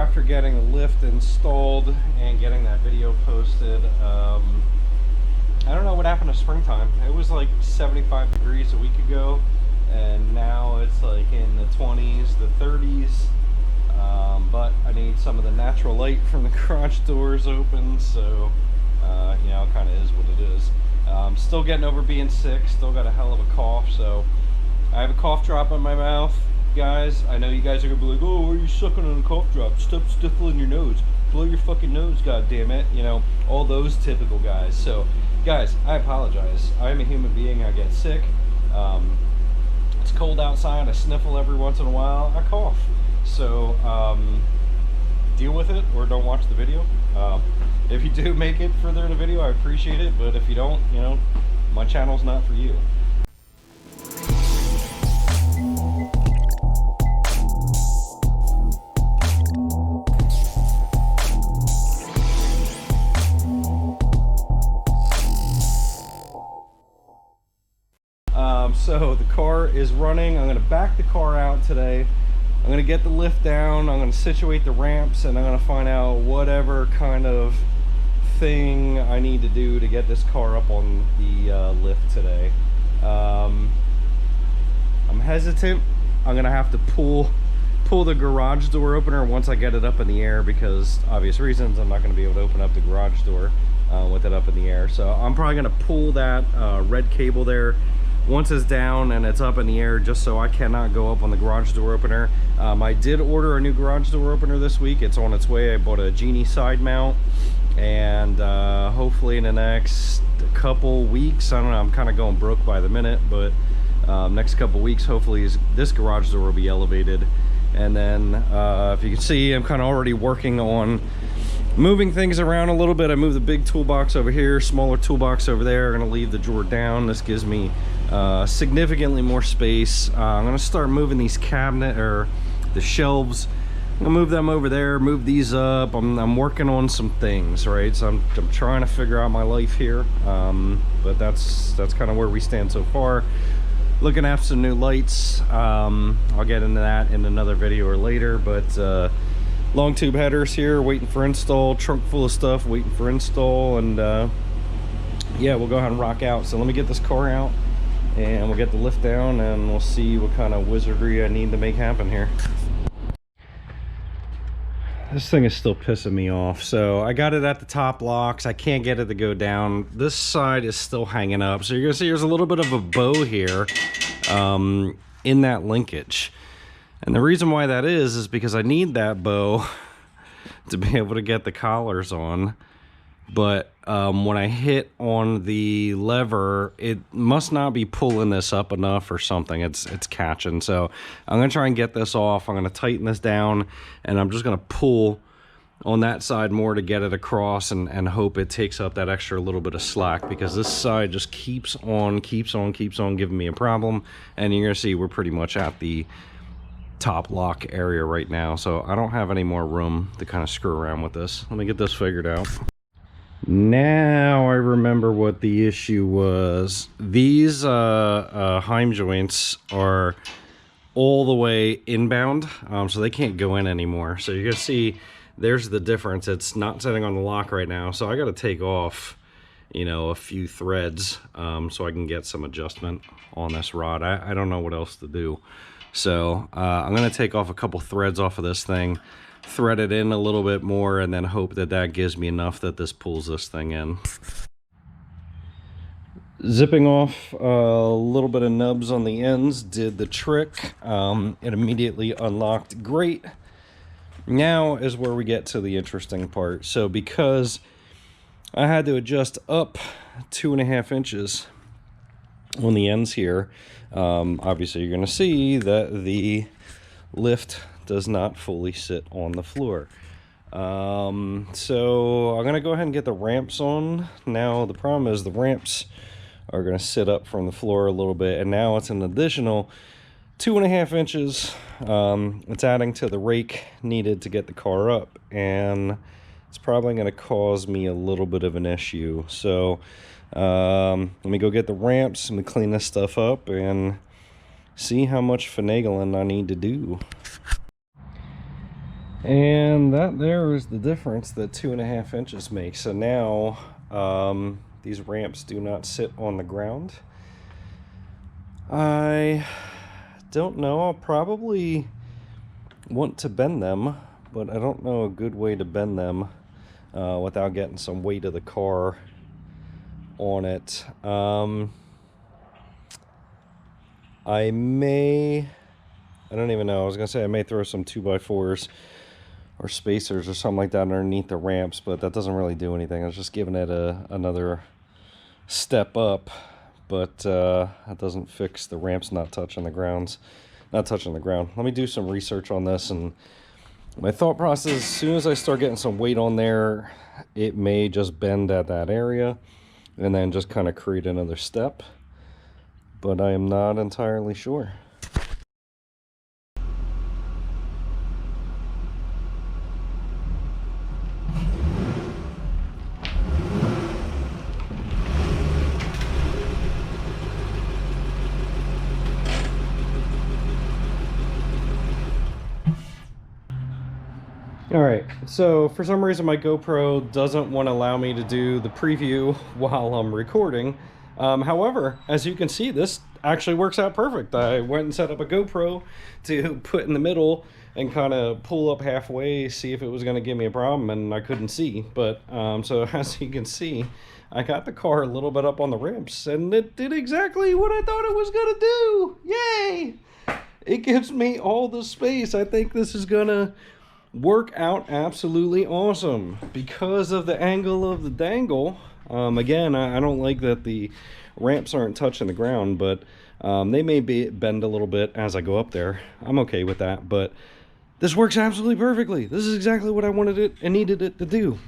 after getting the lift installed and getting that video posted. I don't know what happened to springtime. It was like 75 degrees a week ago, and now it's like in the 20s, the 30s. But I need some of the natural light from the garage doors open, so you know, it kind of is what it is. Still getting over being sick, still got a hell of a cough, so I have a cough drop in my mouth. Guys, I know you guys are gonna be like, oh, why are you sucking on a cough drop? Stop stifling your nose. Blow your fucking nose, god damn it. You know, all those typical guys. So, guys, I apologize. I am a human being, I get sick. It's cold outside, I sniffle every once in a while, I cough. So, deal with it or don't watch the video. If you do make it further in the video, I appreciate it, but if you don't, you know, my channel's not for you. So the car is running. I'm going to back the car out today. I'm going to get the lift down. I'm going to situate the ramps, and I'm going to find out whatever kind of thing I need to do to get this car up on the lift today. I'm hesitant. I'm going to have to pull the garage door opener once I get it up in the air, because obvious reasons I'm not going to be able to open up the garage door with it up in the air. So I'm probably going to pull that red cable there once it's down and it's up in the air, just so I cannot go up on the garage door opener. I did order a new garage door opener this week. It's on its way. I bought a Genie side mount, and hopefully in the next couple weeks, I don't know, I'm kind of going broke by the minute, but next couple weeks, hopefully this garage door will be elevated. And then if you can see, I'm kind of already working on moving things around a little bit. I moved the big toolbox over here, smaller toolbox over there. I'm going to leave the drawer down. This gives me significantly more space. I'm going to start moving these the shelves. I'm going to move them over there, move these up. I'm working on some things, right? So I'm trying to figure out my life here. But that's kind of where we stand so far. Looking at some new lights. I'll get into that in another video or later, but long tube headers here waiting for install, trunk full of stuff waiting for install, and yeah, we'll go ahead and rock out. So let me get this car out and we'll get the lift down, and we'll see what kind of wizardry I need to make happen here. This thing is still pissing me off. So I got it at the top locks. I can't get it to go down. This side is still hanging up. So you're gonna see there's a little bit of a bow here in that linkage. And the reason why that is because I need that bow to be able to get the collars on. But when I hit on the lever, it must not be pulling this up enough or something. It's catching. So I'm going to try and get this off. I'm going to tighten this down, and I'm just going to pull on that side more to get it across, and hope it takes up that extra little bit of slack, because this side just keeps on giving me a problem. And you're going to see we're pretty much at the top lock area right now, so I don't have any more room to kind of screw around with this. Let me get this figured out. Now I remember what the issue was. These Heim joints are all the way inbound, so they can't go in anymore. So you can see there's the difference. It's not setting on the lock right now, so I got to take off, you know, a few threads so I can get some adjustment on this rod. I don't know what else to do. So I'm going to take off a couple threads off of this thing, thread it in a little bit more, and then hope that that gives me enough that this pulls this thing in. Zipping off a little bit of nubs on the ends did the trick. It immediately unlocked. Great. Now is where we get to the interesting part. So because I had to adjust up 2.5 inches on the ends here, obviously you're going to see that the lift does not fully sit on the floor. So I'm going to go ahead and get the ramps on. Now the problem is the ramps are going to sit up from the floor a little bit, and now it's an additional 2.5 inches. It's adding to the rake needed to get the car up, and it's probably going to cause me a little bit of an issue. So let me go get the ramps, let me clean this stuff up, and see how much finagling I need to do. And that there is the difference that 2.5 inches makes. So now these ramps do not sit on the ground. I don't know, I'll probably want to bend them, but I don't know a good way to bend them without getting some weight of the car on it. I don't even know, I was gonna say I may throw some 2x4s or spacers or something like that underneath the ramps, but that doesn't really do anything. I was just giving it another step up, but that doesn't fix the ramps not touching the ground. Let me do some research on this, and my thought process, as soon as I start getting some weight on there, it may just bend at that area and then just kind of create another step, but I am not entirely sure. Alright, so for some reason my GoPro doesn't want to allow me to do the preview while I'm recording. However, as you can see, this actually works out perfect. I went and set up a GoPro to put in the middle and kind of pull up halfway, see if it was going to give me a problem, and I couldn't see. But so as you can see, I got the car a little bit up on the ramps, and it did exactly what I thought it was going to do. Yay! It gives me all the space. I think this is going to work out absolutely awesome because of the angle of the dangle. Again, I don't like that the ramps aren't touching the ground, but they may bend a little bit as I go up there. I'm okay with that, but this works absolutely perfectly. This is exactly what I wanted it and needed it to do.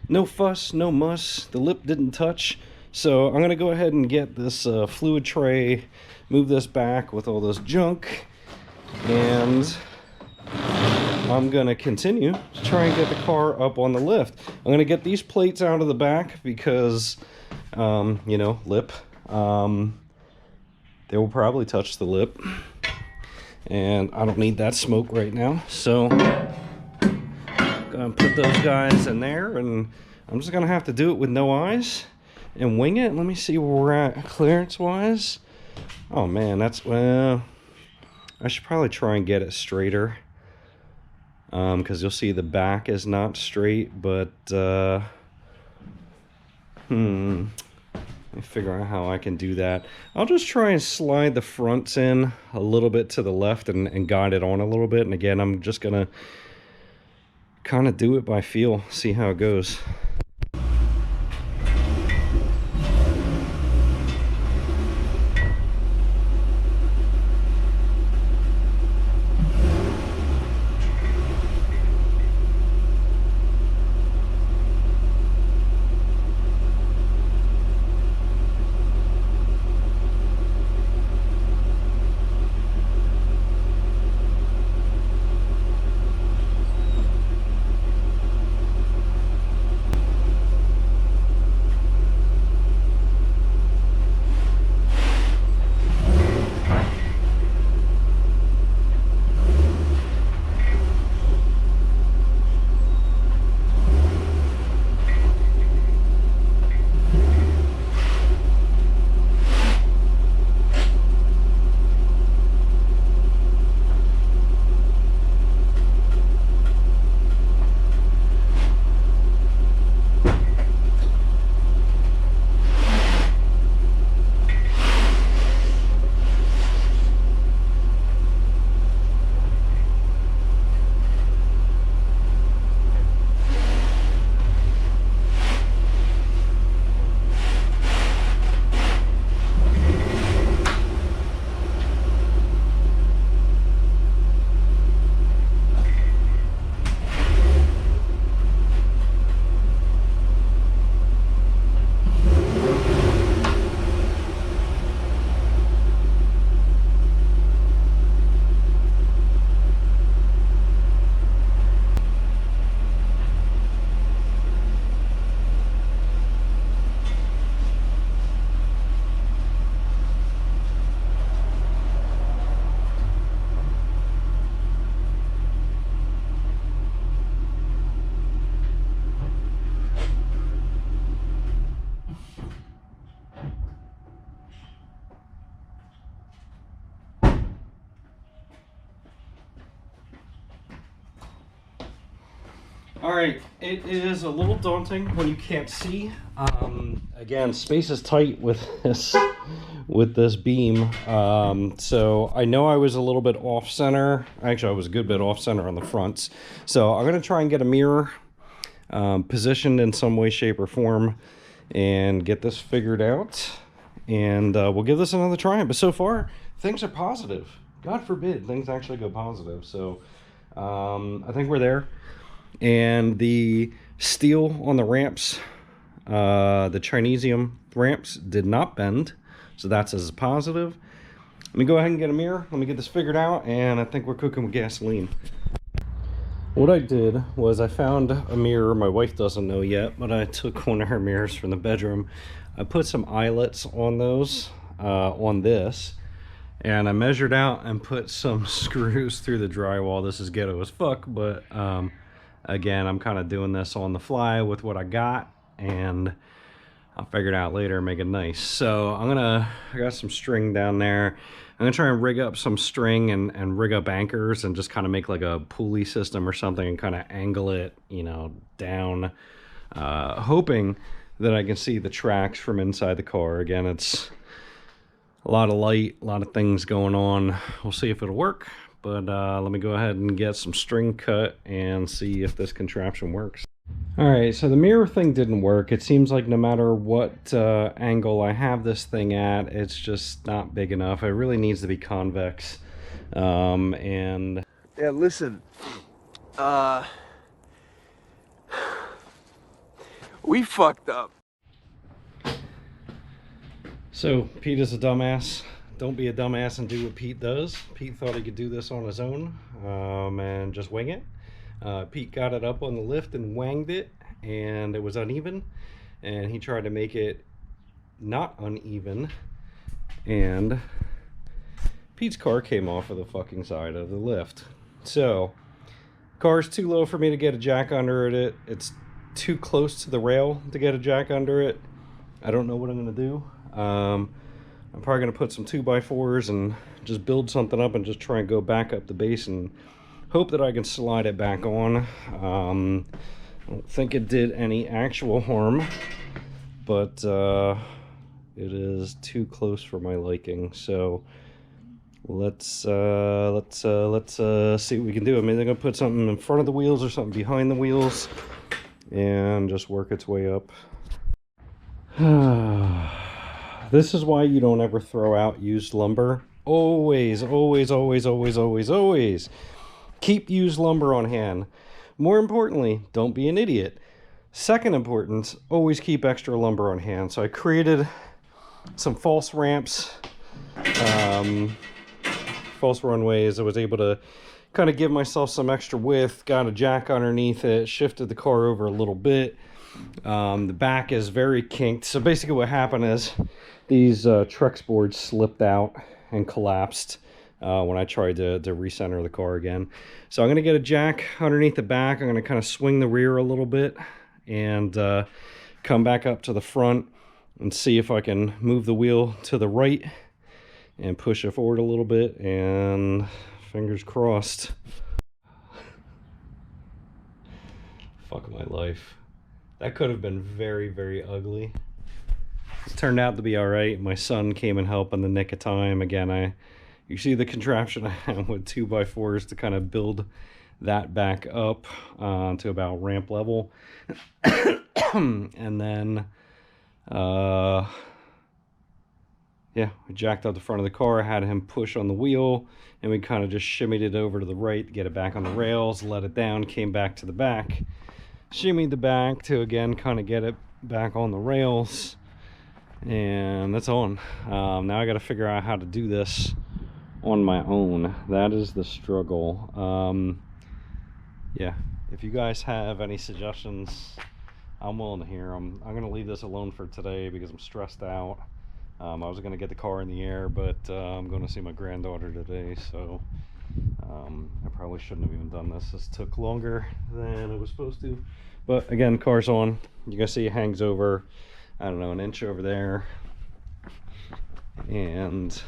No fuss, no muss. The lip didn't touch. So I'm gonna go ahead and get this fluid tray, move this back with all this junk, and I'm gonna continue to try and get the car up on the lift. I'm gonna get these plates out of the back because, you know, lip. They will probably touch the lip, and I don't need that smoke right now. So, gonna put those guys in there, and I'm just gonna have to do it with no eyes and wing it. Let me see where we're at clearance-wise. Oh man, that's, well, I should probably try and get it straighter. Because you'll see the back is not straight, but let me figure out how I can do that. I'll just try and slide the fronts in a little bit to the left and guide it on a little bit. And again, I'm just gonna kind of do it by feel, see how it goes. All right, it is a little daunting when you can't see. Again, space is tight with this beam. So I know I was a little bit off center. Actually, I was a good bit off center on the fronts. So I'm gonna try and get a mirror positioned in some way, shape, or form, and get this figured out. And we'll give this another try. But so far, things are positive. God forbid things actually go positive. So I think we're there. And the steel on the ramps, the Chinesium ramps, did not bend, so that's as positive. Let me go ahead and get a mirror. Let me get this figured out, and I think we're cooking with gasoline. What I did was I found a mirror. My wife doesn't know yet, but I took one of her mirrors from the bedroom. I put some eyelets on those, on this, and I measured out and put some screws through the drywall. This is ghetto as fuck, but again, I'm kind of doing this on the fly with what I got, and I'll figure it out later and make it nice. So I got some string down there. I'm gonna try and rig up some string and rig up anchors and just kind of make like a pulley system or something and kind of angle it, you know, down, hoping that I can see the tracks from inside the car. Again, it's a lot of light, a lot of things going on. We'll see if it'll work. But let me go ahead and get some string cut and see if this contraption works. All right, so the mirror thing didn't work. It seems like no matter what angle I have this thing at, it's just not big enough. It really needs to be convex. And yeah, listen, we fucked up. So Pete is a dumbass. Don't be a dumbass and do what Pete does. Pete thought he could do this on his own and just wing it. Pete got it up on the lift and wanged it, and it was uneven. And he tried to make it not uneven. And Pete's car came off of the fucking side of the lift. So, car's too low for me to get a jack under it. It's too close to the rail to get a jack under it. I don't know what I'm gonna do. I'm probably going to put some 2x4s and just build something up and just try and go back up the base and hope that I can slide it back on. I don't think it did any actual harm, but it is too close for my liking. So let's see what we can do. I mean, they're going to put something in front of the wheels or something behind the wheels and just work its way up. This is why you don't ever throw out used lumber. Always, always, always, always, always, always keep used lumber on hand. More importantly, don't be an idiot. Second importance, always keep extra lumber on hand. So I created some false ramps, false runways. I was able to kind of give myself some extra width, got a jack underneath it, shifted the car over a little bit. The back is very kinked. So basically what happened is these Trex boards slipped out and collapsed when I tried to recenter the car again. So I'm going to get a jack underneath the back. I'm going to kind of swing the rear a little bit and come back up to the front and see if I can move the wheel to the right and push it forward a little bit, and fingers crossed. Fuck my life. That could have been very, very ugly. It turned out to be all right. My son came and helped in the nick of time. Again, you see the contraption I have with 2x4s to kind of build that back up to about ramp level. And then, yeah, we jacked up the front of the car, had him push on the wheel, and we kind of just shimmied it over to the right to get it back on the rails, let it down, came back to the back, shimmied the back to, again, kind of get it back on the rails. And that's on. Now I got to figure out how to do this on my own. That is the struggle. Yeah, if you guys have any suggestions, I'm willing to hear them. I'm going to leave this alone for today because I'm stressed out. I was going to get the car in the air, but I'm going to see my granddaughter today, so I probably shouldn't have even done this. This took longer than it was supposed to. But again, car's on. You guys see it hangs over, I don't know, an inch over there, and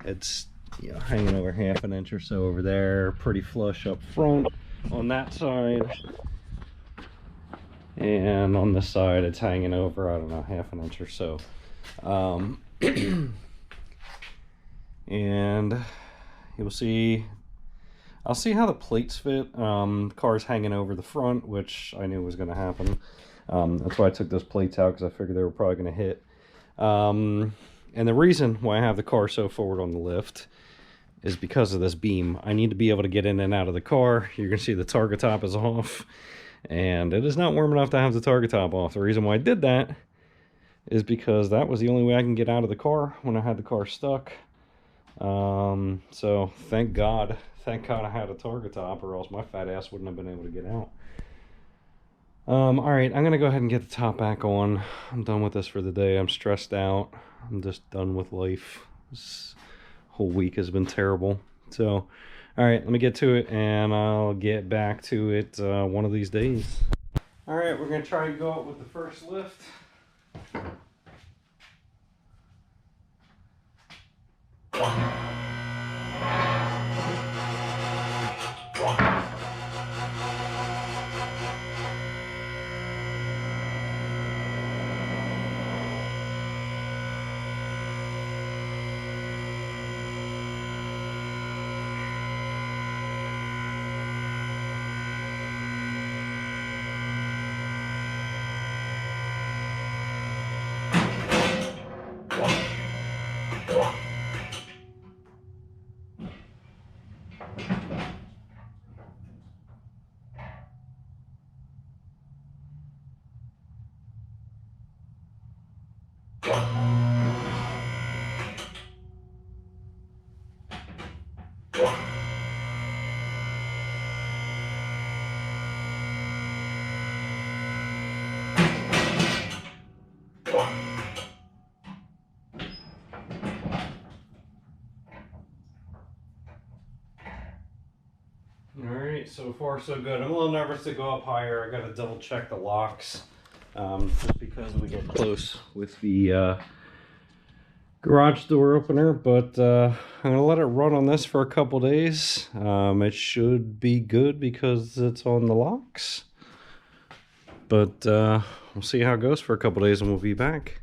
it's, you know, hanging over half an inch or so over there, pretty flush up front. on that side. And on this side, it's hanging over, I don't know, half an inch or so. And you'll see, I'll see how the plates fit. The car's hanging over the front, which I knew was going to happen. That's why I took those plates out, because I figured they were probably going to hit. And the reason why I have the car so forward on the lift is because of this beam. I need to be able to get in and out of the car. You're going to see the target top is off, and it is not warm enough to have the target top off. The reason why I did that is because that was the only way I can get out of the car when I had the car stuck. So thank God I had a target top, or else my fat ass wouldn't have been able to get out. All right, I'm gonna go ahead and get the top back on. I'm done with this for the day. I'm stressed out. I'm just done with life. This whole week has been terrible. So, all right, let me get to it, and I'll get back to it one of these days. All right, we're gonna try and go out with the first lift. Alright, so far so good. I'm a little nervous to go up higher. I gotta double check the locks, just because we get close with the garage door opener, but I'm gonna let it run on this for a couple days. It should be good because it's on the locks, but we'll see how it goes for a couple days and we'll be back.